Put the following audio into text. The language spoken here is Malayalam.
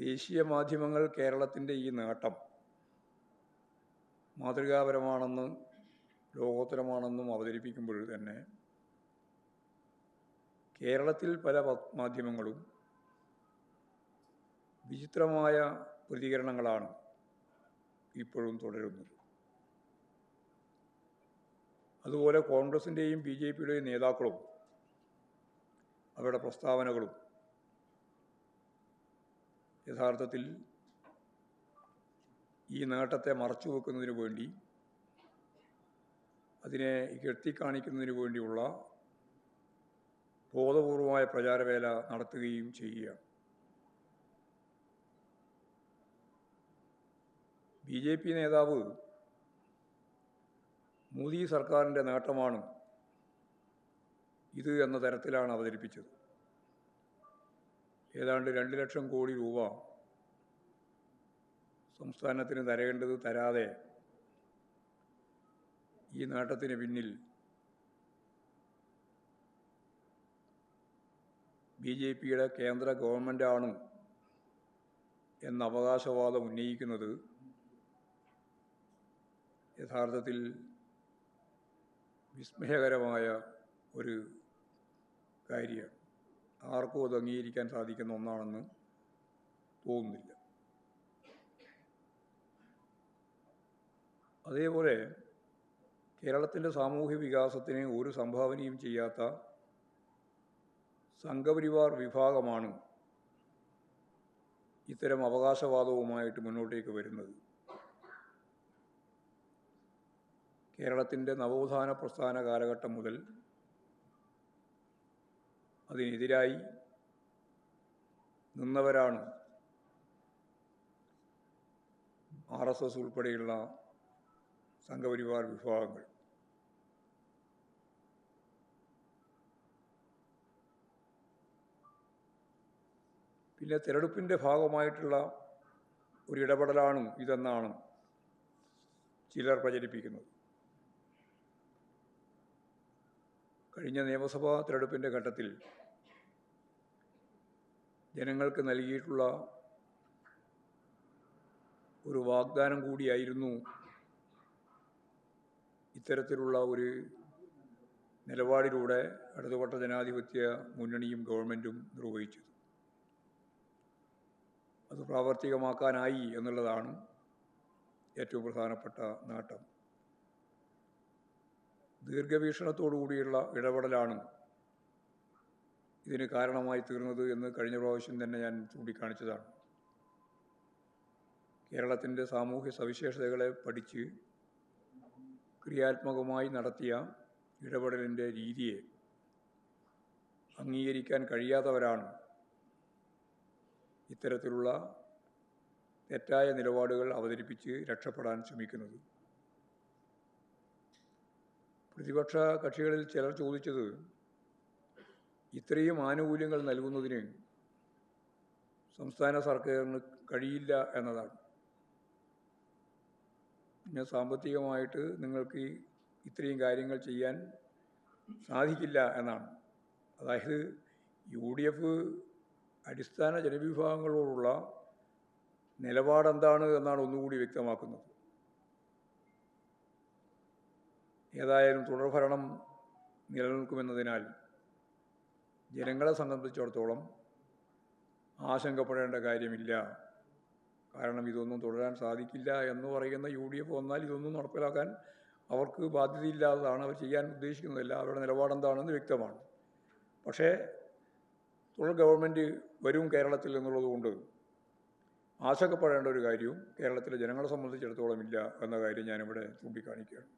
ദേശീയ മാധ്യമങ്ങൾ കേരളത്തിൻ്റെ ഈ നേട്ടം മാതൃകാപരമാണെന്ന് ലോകോത്തരമാണെന്നും അവതരിപ്പിക്കുമ്പോൾ തന്നെ കേരളത്തിൽ പല മാധ്യമങ്ങളും വിചിത്രമായ പ്രതികരണങ്ങളാണ് ഇപ്പോഴും തുടരുന്നത്. അതുപോലെ കോൺഗ്രസിൻ്റെയും BJPയുടെയും നേതാക്കളും അവരുടെ പ്രസ്താവനകളും യഥാർത്ഥത്തിൽ ഈ നേട്ടത്തെ മറച്ചു വെക്കുന്നതിന് വേണ്ടി, അതിനെ ഇകഴ്ത്തിക്കാണിക്കുന്നതിന് വേണ്ടിയുള്ള ബോധപൂർവമായ പ്രചാരവേല നടത്തുകയും ചെയ്യുകയാണ്. BJP നേതാവ് മോദി സർക്കാരിൻ്റെ നേട്ടമാണ് ഇത് എന്ന തരത്തിലാണ് അവതരിപ്പിച്ചത്. ഏതാണ്ട് 2 ലക്ഷം കോടി രൂപ സംസ്ഥാനത്തിന് തരേണ്ടത് തരാതെ ഈ നേട്ടത്തിന് പിന്നിൽ BJPയുടെ കേന്ദ്ര ഗവൺമെൻറ്റാണ് എന്ന അവകാശവാദം ഉന്നയിക്കുന്നത് യഥാർത്ഥത്തിൽ വിസ്മയകരമായ ഒരു കാര്യമാണ്. ആർക്കും അത് അംഗീകരിക്കാൻ സാധിക്കുന്ന ഒന്നാണെന്ന് തോന്നുന്നില്ല. അതേപോലെ കേരളത്തിൻ്റെ സാമൂഹ്യ വികാസത്തിന് ഒരു സംഭാവനയും ചെയ്യാത്ത സംഘപരിവാർ വിഭാഗമാണ് ഇത്തരം അവകാശവാദവുമായിട്ട് മുന്നോട്ടേക്ക് വരുന്നത്. കേരളത്തിൻ്റെ നവോത്ഥാന പ്രസ്ഥാന കാലഘട്ടം മുതൽ അതിനെതിരായി നിന്നവരാണ് RSS ഉൾപ്പെടെയുള്ള സംഘപരിവാർ വിഭാഗങ്ങൾ. പിന്നെ തിരഞ്ഞെടുപ്പിൻ്റെ ഭാഗമായിട്ടുള്ള ഒരു ഇടപെടലാണ് ഇതെന്നാണ് ചിലർ പ്രചരിപ്പിക്കുന്നത്. കഴിഞ്ഞ നിയമസഭാ തിരഞ്ഞെടുപ്പിൻ്റെ ഘട്ടത്തിൽ ജനങ്ങൾക്ക് നൽകിയിട്ടുള്ള ഒരു വാഗ്ദാനം കൂടിയായിരുന്നു ഇത്തരത്തിലുള്ള ഒരു നിലപാടിലൂടെ ഇടതുപക്ഷ ജനാധിപത്യ മുന്നണിയും ഗവൺമെൻറ്റും നിർവഹിച്ചത്. അത് പ്രാവർത്തികമാക്കാനായി എന്നുള്ളതാണ് ഏറ്റവും പ്രധാനപ്പെട്ട നേട്ടം. ദീർഘവീക്ഷണത്തോടുകൂടിയുള്ള ഇടപെടലാണ് ഇതിന് കാരണമായി തീർന്നത് എന്ന് കഴിഞ്ഞ പ്രാവശ്യം തന്നെ ഞാൻ ചൂണ്ടിക്കാണിച്ചതാണ്. കേരളത്തിൻ്റെ സാമൂഹ്യ സവിശേഷതകളെ പഠിച്ച് ക്രിയാത്മകമായി നടത്തിയ ഇടപെടലിൻ്റെ രീതിയെ അംഗീകരിക്കാൻ കഴിയാത്തവരാണ് ഇത്തരത്തിലുള്ള തെറ്റായ നിലപാടുകൾ അവതരിപ്പിച്ച് രക്ഷപ്പെടാൻ ശ്രമിക്കുന്നത്. പ്രതിപക്ഷ കക്ഷികളിൽ ചിലർ ചോദിച്ചത് ഇത്രയും ആനുകൂല്യങ്ങൾ നൽകുന്നതിന് സംസ്ഥാന സർക്കാരിന് കഴിയില്ല എന്നതാണ്. പിന്നെ സാമ്പത്തികമായിട്ട് നിങ്ങൾക്ക് ഇത്രയും കാര്യങ്ങൾ ചെയ്യാൻ സാധിക്കില്ല എന്നാണ്. അതായത് UDF അടിസ്ഥാന ജനവിഭാഗങ്ങളോടുള്ള നിലപാടെന്താണ് എന്നാണ് ഒന്നുകൂടി വ്യക്തമാക്കുന്നത്. ഏതായാലും തുടർഭരണം നിലനിൽക്കുമെന്നതിനാൽ ജനങ്ങളെ സംബന്ധിച്ചിടത്തോളം ആശങ്കപ്പെടേണ്ട കാര്യമില്ല. കാരണം ഇതൊന്നും തുടരാൻ സാധിക്കില്ല എന്ന് പറയുന്ന UDF വന്നാൽ ഇതൊന്നും നടപ്പിലാക്കാൻ അവർക്ക് ബാധ്യതയില്ലാത്തതാണ്. അവർ ചെയ്യാൻ ഉദ്ദേശിക്കുന്നതല്ല. അവരുടെ നിലപാടെന്താണെന്ന് വ്യക്തമാണ്. പക്ഷേ തുടർ ഗവൺമെൻറ് വരും കേരളത്തിൽ എന്നുള്ളതുകൊണ്ട് ആശങ്കപ്പെടേണ്ട ഒരു കാര്യവും കേരളത്തിലെ ജനങ്ങളെ സംബന്ധിച്ചിടത്തോളം ഇല്ല എന്ന കാര്യം ഞാനിവിടെ ചൂണ്ടിക്കാണിക്കുകയാണ്.